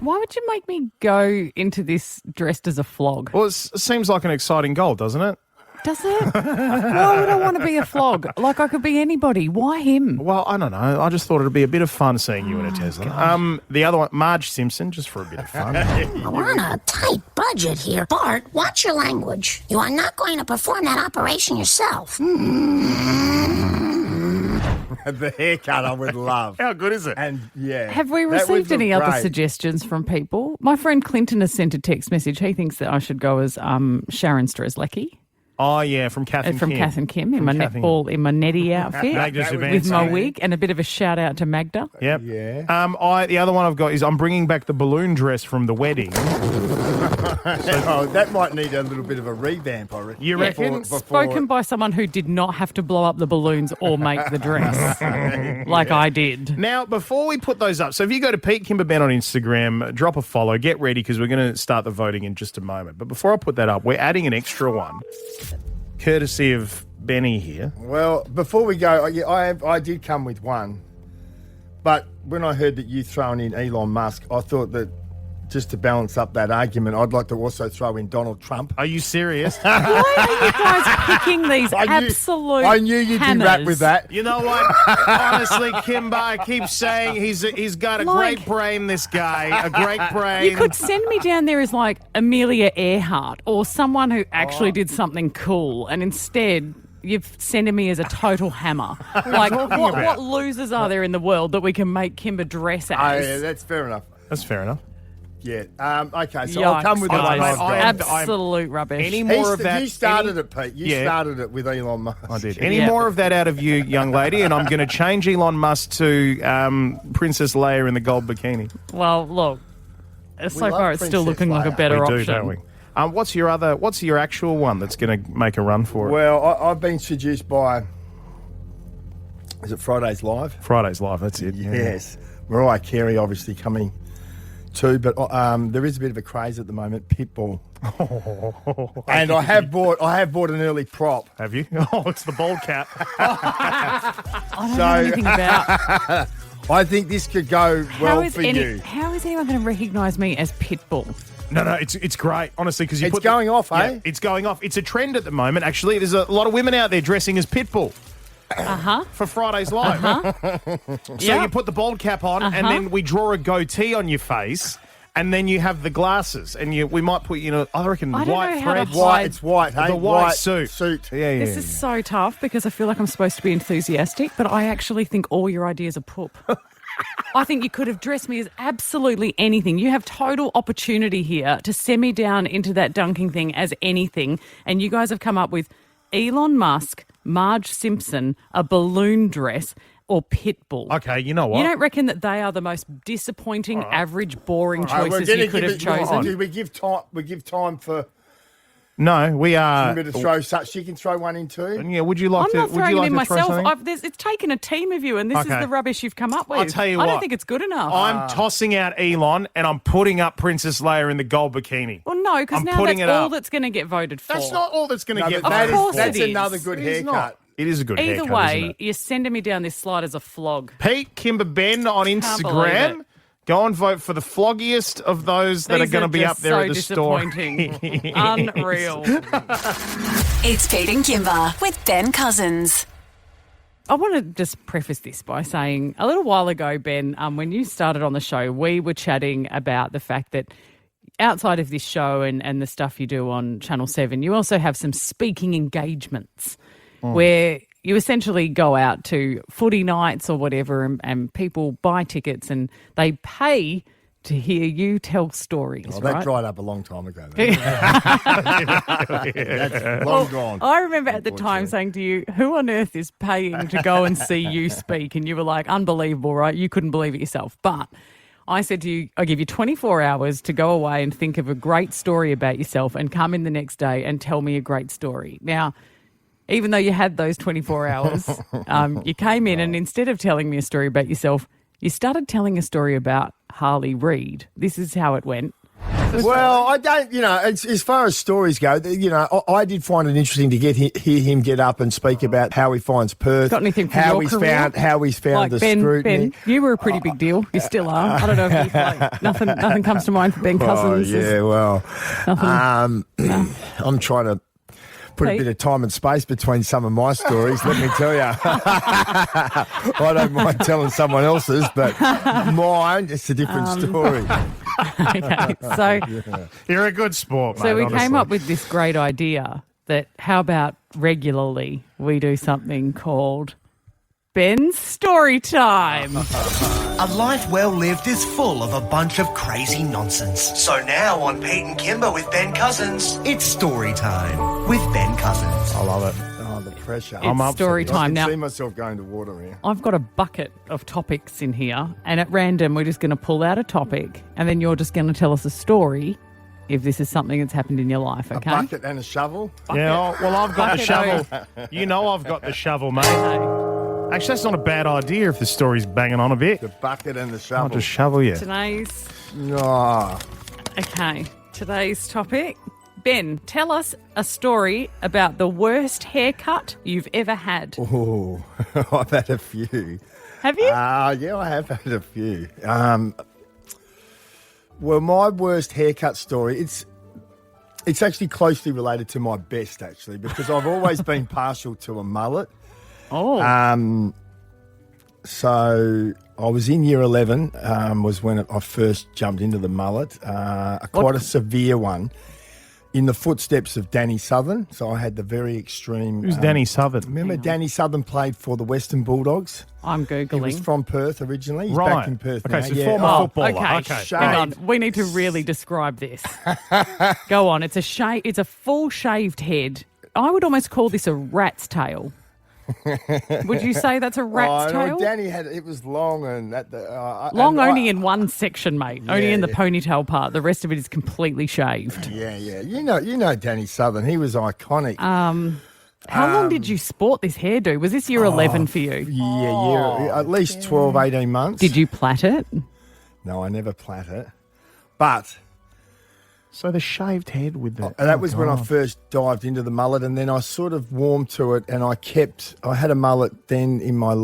Why would you make me go into this dressed as a flog? Well, it seems like an exciting goal, doesn't it? Does it? Why would I want to be a flog? Like I could be anybody. Why him? Well, I don't know. I just thought it'd be a bit of fun seeing you in a Tesla. The other one, Marge Simpson, just for a bit of fun. We're on a tight budget here. Bart, watch your language. You are not going to perform that operation yourself. The haircut I would love. How good is it? And yeah. Have we that would received any look other great. suggestions from people? My friend Clinton has sent a text message. He thinks that I should go as Sharon Strzelecki. Oh, yeah, from Kath and From Kim. Kath and Kim in From my Kath and- netball, in my netty outfit Magda with my Szubanski. wig, and a bit of a shout out to Magda. Yep. Yeah. The other one I've got is I'm bringing back the balloon dress from the wedding. That might need a little bit of a revamp, I reckon. You reckon? Spoken by someone who did not have to blow up the balloons or make the dress like I did. Now, before we put those up, so if you go to Pete Kymba Ben on Instagram, drop a follow, get ready because we're going to start the voting in just a moment. But before I put that up, we're adding an extra one, courtesy of Benny here. Well, before we go, I did come with one. But when I heard that you thrown in Elon Musk, I thought that just to balance up that argument, I'd like to also throw in Donald Trump. Are you serious? Why are you guys picking these absolute I knew you'd be rap with that. You know what? Honestly, Kymba, I keep saying he's got a great brain, this guy. A great brain. You could send me down there as like Amelia Earhart or someone who actually did something cool, and instead you've sent me as a total hammer. Like, what losers are there in the world that we can make Kymba dress as? Yeah, that's fair enough. That's fair enough. yet. Okay, so I'll Yikes. come with Oh, the one mate, I've got. Absolute rubbish. Any more of that? You started it, Pete. You started it with Elon Musk. I did. Any more of that out of you, young lady, and I'm going to change Elon Musk to Princess Leia in the gold bikini. Well, look, so far it's still looking like a better we do, option. don't we? What's your actual one that's going to make a run for it? Well, I've been seduced by. Is it Friday's Live? Friday's Live. That's it. Yes. Mariah Carey obviously coming too, but there is a bit of a craze at the moment. Pitbull. And I have bought an early prop. Have you? Oh, it's the bald cap. I don't know anything about. I think this could go well for you. How is anyone going to recognise me as Pitbull? No, it's great, honestly, because It's going off, eh? Yeah, it's going off. It's a trend at the moment, actually. There's a lot of women out there dressing as Pitbull. For Friday's Live. So you put the bald cap on, and then we draw a goatee on your face, and then you have the glasses, and we might put I reckon I don't white know how to thread. hide- It's white, hey? The white suit. Yeah. This is so tough because I feel like I'm supposed to be enthusiastic, but I actually think all your ideas are poop. I think you could have dressed me as absolutely anything. You have total opportunity here to send me down into that dunking thing as anything, and you guys have come up with Elon Musk, Marge Simpson, a balloon dress, or Pitbull. Okay, you know what? You don't reckon that they are the most disappointing, average, boring choices you could have chosen? Do we give time for No, we are. Kymba to throw such? She can throw one in too. Yeah, would you like I'm to? not Would throwing you it like in to throw myself. something? It's taken a team of you, and this is Okay. the rubbish you've come up with. I'll tell you I what. don't think it's good enough. I'm tossing out Elon, and I'm putting up Princess Leia in the gold bikini. Well, no, because I'm now putting that's it all up. that's going to get voted for. That's not all that's going to No, get. but that Of course that's it is. another good It is haircut. not. It is a good Either haircut, way, isn't it? you're sending me down this slide as a flog. Pete, Kymba, Ben on believe Instagram. it. Go and vote for the floggiest of those that are These going to be just up there so at the store. disappointing. Unreal. It's Pete and Kymba with Ben Cousins. I want to just preface this by saying a little while ago, Ben, when you started on the show, we were chatting about the fact that outside of this show and the stuff you do on Channel 7, you also have some speaking engagements where you essentially go out to footy nights or whatever and people buy tickets and they pay to hear you tell stories, Oh, right? that dried up a long time ago. That's long gone. I remember at the time saying to you, who on earth is paying to go and see you speak? And you were like, unbelievable, right? You couldn't believe it yourself. But I said to you, I give you 24 hours to go away and think of a great story about yourself and come in the next day and tell me a great story. Now, even though you had those 24 hours, you came in and instead of telling me a story about yourself, you started telling a story about Harley Reid. This is how it went. Well, I don't, as far as stories go, I did find it interesting to hear him get up and speak about how he finds Perth. Got anything from how your he's career? found Like the Ben, scrutiny. you were a pretty big deal. You still are. I don't know if you like nothing comes to mind for Ben Cousins. Oh, yeah, well, I'm trying to put a Pete? bit of time and space between some of my stories, let me tell you. I don't mind telling someone else's, but mine, it's a different story. Okay, so You're a good sport, mate. So we honestly. came up with this great idea that how about regularly we do something called Ben's Story Time. A life well lived is full of a bunch of crazy nonsense. So now on Pete and Kymba with Ben Cousins, it's story time with Ben Cousins. I love it. Oh, the pressure. It's story I time can now. see myself going to water here. I've got a bucket of topics in here, and at random we're just going to pull out a topic, and then you're just going to tell us a story if this is something that's happened in your life, okay? A bucket and a shovel? Yeah, well, I've got the Bucket, shovel. You know I've got the shovel, mate. Okay. Actually, that's not a bad idea if the story's banging on a bit. The bucket and the I'll shovel. just shovel you. Today's topic. Ben, tell us a story about the worst haircut you've ever had. Oh, I've had a few. Have you? Yeah, I have had a few. Well, my worst haircut story, it's actually closely related to my best, actually, because I've always been partial to a mullet. Oh. So I was in year 11, was when I first jumped into the mullet, quite a severe one. in the footsteps of Danny Southern. So I had the very extreme. Who's Danny Southern? Remember Danny Southern played for the Western Bulldogs? I'm Googling. He was from Perth originally. He's Right. back in Perth Okay, now. so yeah. former footballer. Okay, Okay. hang on. We need to really describe this. Go on. It's a full shaved head. I would almost call this a rat's tail. Would you say that's a rat's tail? Danny it was long and at the Long only in one section, mate. Only in the Yeah. ponytail part. The rest of it is completely shaved. Yeah. You know Danny Southern. He was iconic. How long did you sport this hairdo? Was this year 11 for you? Yeah, at least 12, 18 months. Did you plait it? No, I never plait it. But So the shaved head with the... that was when I God. first dived into the mullet, and then I sort of warmed to it, and I had a mullet then in my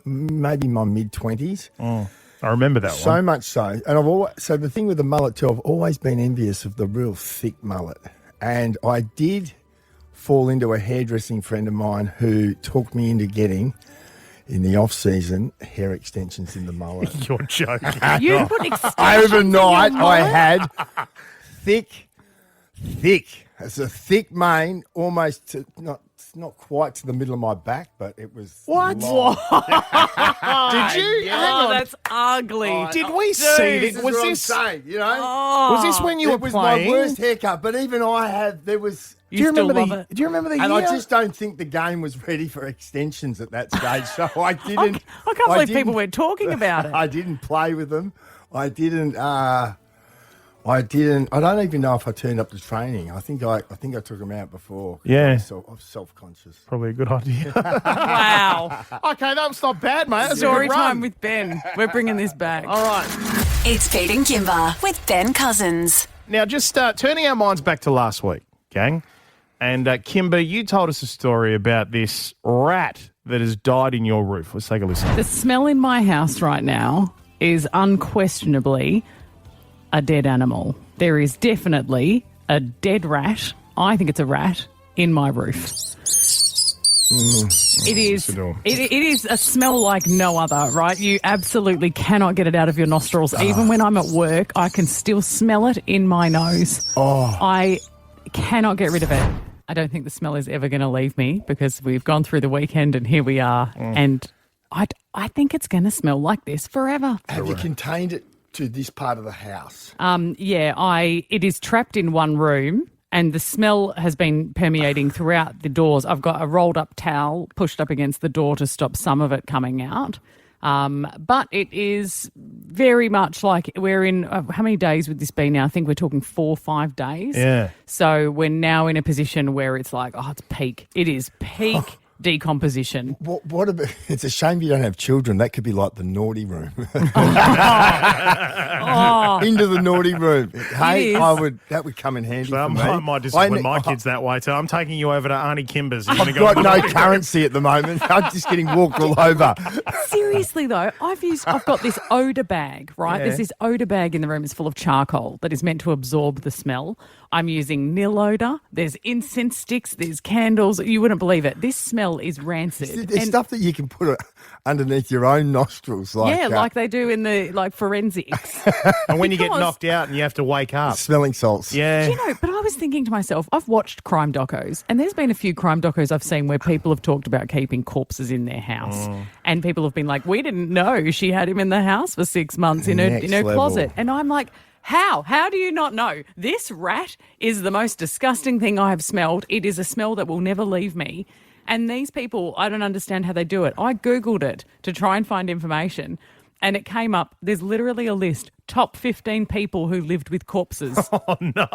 maybe my mid-20s. I remember that So one. much so. And so the thing with the mullet too, I've always been envious of the real thick mullet. And I did fall into a hairdressing friend of mine who talked me into getting, in the off-season, hair extensions in the mullet. You're joking. You put extensions Overnight, in your I mullet? had thick. It's a thick mane, almost not quite to the middle of my back, but it was What? long. Did you? Hang Oh, on. that's ugly. Did we see this? This is Was what I'm this... saying, you know? Was this when you were It was playing? my worst haircut, but even I had, there was... Do you still remember love it? Do you remember the And year? I just don't think the game was ready for extensions at that stage, so I didn't... I can't believe didn't- people weren't talking about it. I didn't play with them. I don't even know if I turned up to training. I think I took them out before. Yeah. I was self-conscious. Probably a good idea. Wow. Okay, that's not bad, mate. That's a Story good time run. with Ben. We're bringing this back. All right. It's Pete and Kymba with Ben Cousins. Now, just turning our minds back to last week, gang. And Kymba, you told us a story about this rat that has died in your roof. Let's take a listen. The smell in my house right now is unquestionably a dead animal. There is definitely a dead rat. I think it's a rat in my roof. It is. It is a smell like no other, right? You absolutely cannot get it out of your nostrils. Even when I'm at work, I can still smell it in my nose. I cannot get rid of it. I don't think the smell is ever going to leave me because we've gone through the weekend and here we are. And I think it's going to smell like this forever. Have you contained it to this part of the house? It is trapped in one room and the smell has been permeating throughout the doors. I've got a rolled up towel pushed up against the door to stop some of it coming out. But it is very much like we're in, how many days would this be now? I think we're talking 4 or 5 days. Yeah. So we're now in a position where it's like, it's peak. It is peak decomposition. What about? It's a shame you don't have children. That could be like the naughty room. Into the naughty room. Hey, that would come in handy So for me. I might discipline my kids that way too. I'm taking you over to Auntie Kimba's. I've got no currency at the moment. I'm just getting walked all over. Seriously though, I've got this odour bag, right? Yeah. There's this odour bag in the room. It's full of charcoal that is meant to absorb the smell. I'm using nil odour. There's incense sticks. There's candles. You wouldn't believe it. This smell is rancid. There's stuff that you can put underneath your own nostrils. Like they do in the forensics. And when you get Because- knocked out and you have to wake up. Smelling salts. Yeah. Do you know, but I was thinking to myself, I've watched crime docos, and there's been a few crime docos I've seen where people have talked about keeping corpses in their house. And people have been like, we didn't know she had him in the house for 6 months in her Next closet. level. And I'm like, how? How do you not know? This rat is the most disgusting thing I have smelled. It is a smell that will never leave me. And these people, I don't understand how they do it. I Googled it to try and find information, and it came up. There's literally a list. Top 15 people who lived with corpses. Oh, no.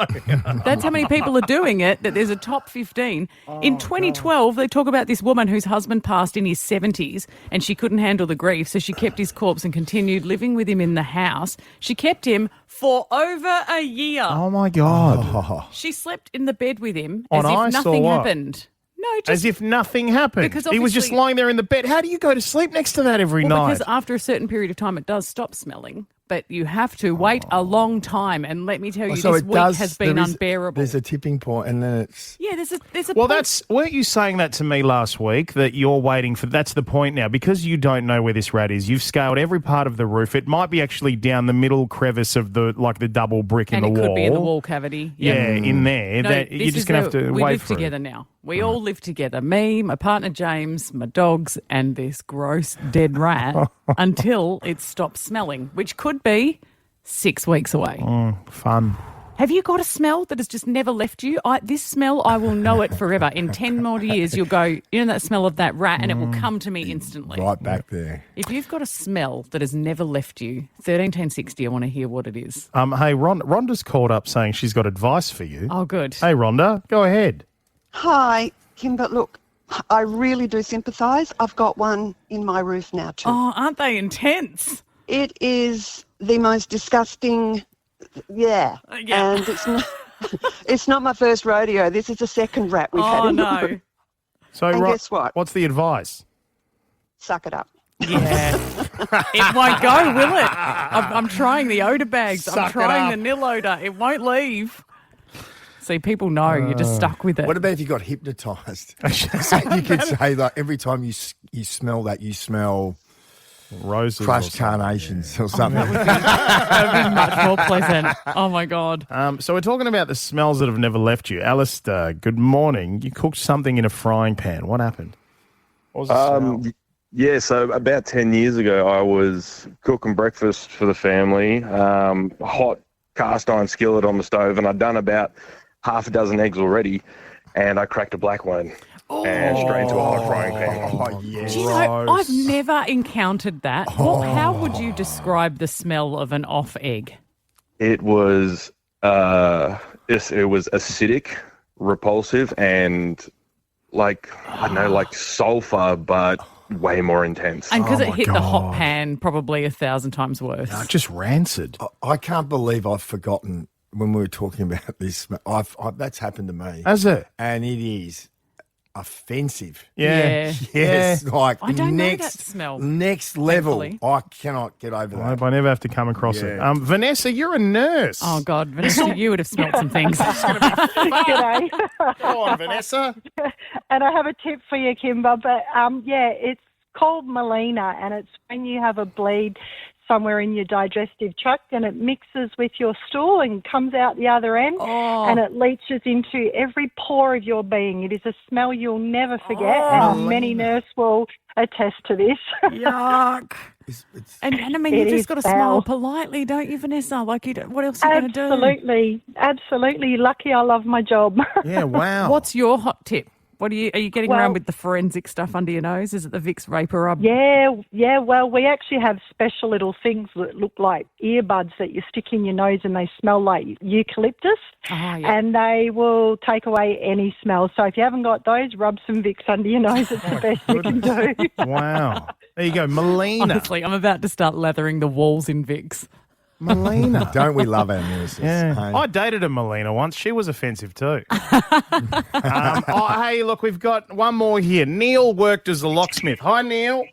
That's how many people are doing it, that there's a top 15. In 2012, they talk about this woman whose husband passed in his 70s and she couldn't handle the grief, so she kept his corpse and continued living with him in the house. She kept him for over a year. Oh, my God. She slept in the bed with him On as if ice or nothing what? happened. No, just As if nothing happened. Because He was just obviously- lying there in the bed. How do you go to sleep next to that every night? because after a certain period of time it does stop smelling. but you have to wait a long time. And let me tell you, So this it week does- has been there is- unbearable. There's a tipping point, and then it's. Yeah, there's a Well, point. weren't you saying that to me last week, that you're waiting for, that's the point now, because you don't know where this rat is, you've scaled every part of the roof. It might be actually down the middle crevice of the double brick in and the it wall. could be in the wall cavity. Yeah, in there. No, That, this you're is just going to have to we wait live for together it. now. We all live together. Me, my partner James, my dogs, and this gross dead rat until it stops smelling, which could be 6 weeks away. Fun. Have you got a smell that has just never left you? This smell, I will know it forever. In 10 more years, you'll go, you know that smell of that rat, and it will come to me instantly. Right back there. If you've got a smell that has never left you, 131060, I want to hear what it is. Hey, Rhonda's called up saying she's got advice for you. Oh, good. Hey, Rhonda, go ahead. Hi, Kymba. Look, I really do sympathise. I've got one in my roof now too. Oh, aren't they intense? It is the most disgusting. Yeah. And it's not my first rodeo. This is the second rat we've had in the roof. So, And guess what? What's the advice? Suck it up. Yeah. It won't go, will it? I'm trying the odour bags. I'm Suck it trying up. the nil odour. It won't leave. See, people know you're just stuck with it. What about if you got hypnotised? You could say, like, every time you smell that, you smell roses, crushed carnations or something. That would be much more pleasant. Oh, my God. So we're talking about the smells that have never left you. Alistair, good morning. You cooked something in a frying pan. What happened? What was the smell? Yeah, so about 10 years ago, I was cooking breakfast for the family, hot cast iron skillet on the stove, and I'd done about half a dozen eggs already, and I cracked a black one and straight into a hot frying pan. Oh, yeah. Do you know, I've never encountered that. How would you describe the smell of an off egg? It was acidic, repulsive, and like sulfur, but way more intense. And because it hit the hot pan probably 1,000 times worse. No, just rancid. I can't believe I've forgotten when we were talking about this. That's happened to me. Has it? And it is offensive. Yeah. Yes. Yeah. Like I don't know that next smell. Next level. Thankfully. I cannot get over I that. hope I never have to come across it. Yeah. Vanessa, you're a nurse. Oh, God. Vanessa, you would have smelt some things. G'day. Go on, Vanessa. And I have a tip for you, Kymba, but it's called melina, and it's when you have a bleed somewhere in your digestive tract and it mixes with your stool and comes out the other end and it leaches into every pore of your being. It is a smell you'll never forget, and many nurses will attest to this. Yuck. And I mean, It you is just got to foul. smile politely, don't you, Vanessa? Like, what else are you going to do? Absolutely. Lucky I love my job. Yeah, wow. What's your hot tip? Are you getting Well- around with the forensic stuff under your nose? Is it the Vicks Vapor Rub? Yeah. Well, we actually have special little things that look like earbuds that you stick in your nose, and they smell like eucalyptus, and they will take away any smell. So if you haven't got those, rub some Vicks under your nose. It's the best you can do. Wow. There you go, Melina. Honestly, I'm about to start lathering the walls in Vicks. Melina. Don't we love our nurses? Yeah. Hey? I dated a Melina once. She was offensive too. Hey, look, we've got one more here. Neil worked as a locksmith. Hi, Neil.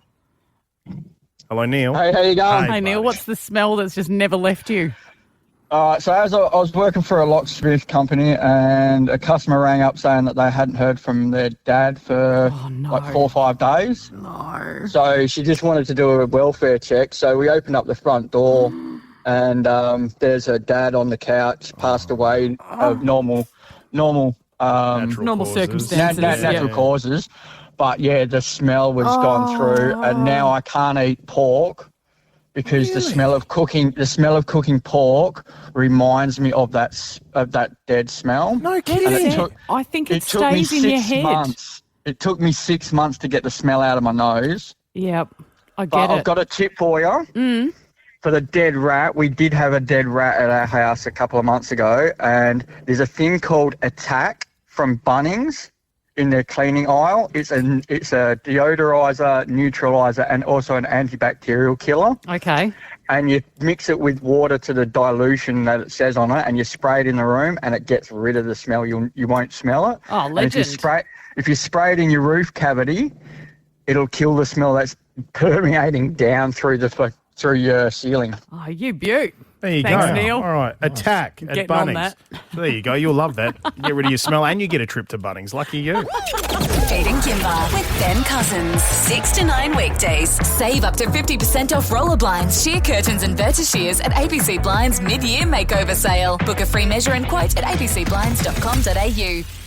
Hello, Neil. Hey, how you going? Hey, Neil, what's the smell that's just never left you? So as I was working for a locksmith company, and a customer rang up saying that they hadn't heard from their dad for like 4 or 5 days. No. So she just wanted to do a welfare check. So we opened up the front door, and there's her dad on the couch, passed away of normal circumstances. natural causes. But yeah, the smell was gone through, and now I can't eat pork. Because the smell of cooking pork reminds me of that dead smell. No kidding. I think it stays in your head. Months. It took me 6 months to get the smell out of my nose. Yep, I But get it. I've got a tip for you. For the dead rat, we did have a dead rat at our house a couple of months ago, and there's a thing called Attack from Bunnings in the cleaning aisle. It's a deodorizer, neutralizer, and also an antibacterial killer. Okay. And you mix it with water to the dilution that it says on it, and you spray it in the room, and it gets rid of the smell. You won't smell it. Oh, And legend. if you spray it in your roof cavity, it'll kill the smell that's permeating down through the through your ceiling. Oh, you beaut. There you Thanks, go. Neil. All right. Attack at Getting on Bunnings. that. There you go. You'll love that. Get rid of your smell and you get a trip to Bunnings. Lucky you. Pete and Kymba with Ben Cousins. 6 to 9 weekdays. Save up to 50% off roller blinds, sheer curtains and vertishears at ABC Blinds mid-year makeover sale. Book a free measure and quote at abcblinds.com.au.